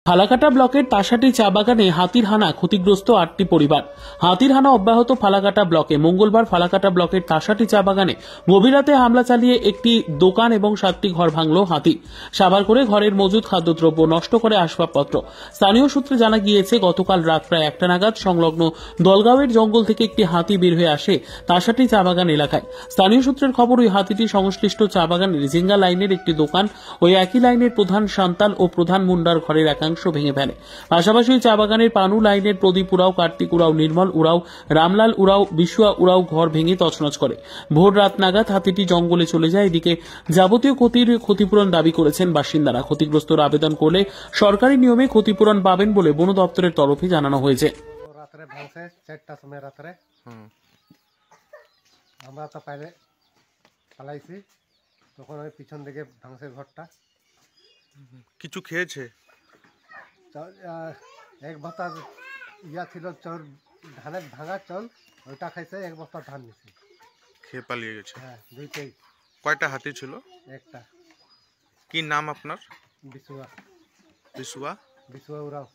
ফালাকাটা ব্লকের তাসাটি চা বাগানে হাতির হানা, ক্ষতিগ্রস্ত 8টি পরিবার। হাতির হানা অব্যাহত ফালাকাটা ব্লকে। মঙ্গলবার ফালাকাটা ব্লকের তাসাটি চা বাগানে গভীর রাতে হামলা চালিয়ে একটি দোকান এবং 7টি ঘর ভাঙল হাতি। সাবার করে ঘরের মজুদ খাদ্যদ্রব্য নষ্ট করে আসবাবপত্র। স্থানীয় সূত্রে জানা গিয়েছে, গতকাল রাত প্রায় 1টা নাগাদ সংলগ্ন দলগাঁওয়ের জঙ্গল থেকে একটি হাতি বের হয়ে আসে তাসাটি চা বাগান এলাকায়। স্থানীয় সূত্রের খবর, ওই হাতিটি সংশ্লিষ্ট চা বাগানের জিঙ্গা লাইনের একটি দোকান, ওই একই লাইনের প্রধান সান্তাল ও প্রধান মুন্ডার ঘরের একাংশ ভেঙে ফেলে। পাশাপাশি ওই চা বাগানের পানু লাইনের প্রদীপ উরাও, কার্তিক উরাও, নির্মল উরাও, রামলাল উরাও, বিশুয়া উরাও ঘর ভেঙে তছনছ করে। ভোর রাত নাগাদ হাতিটি জঙ্গলে চলে যায়। এদিকে যাবতীয় ক্ষতিপূরণ দাবি করেছেন বাসিন্দারা। ক্ষতিগ্রস্তর আবেদন করলে সরকারি নিয়মে ক্ষতিপূরণ পাবেন বলে বন দপ্তরের তরফে জানানো হয়েছে। রাত্রে ভাঙছে 4টার সময় রাত্রে। আমরা তো পাইলে পালাইছি, তখন ওই পিছন দিকে ভাঙছে ঘরটা। কিছু খেয়েছে? এক বস্তা ইয়া ছিল চল, ধানের ভাঙা চল, ওইটা খাইছে। এক বস্তা ধান নিছে, খেয়ে পালিয়ে গেছে। হ্যাঁ দুইটাই। কয়টা হাতি ছিল? একটা। কি নাম আপনার? বিশুয়া বিশুয়া বিশুয়া উরাও।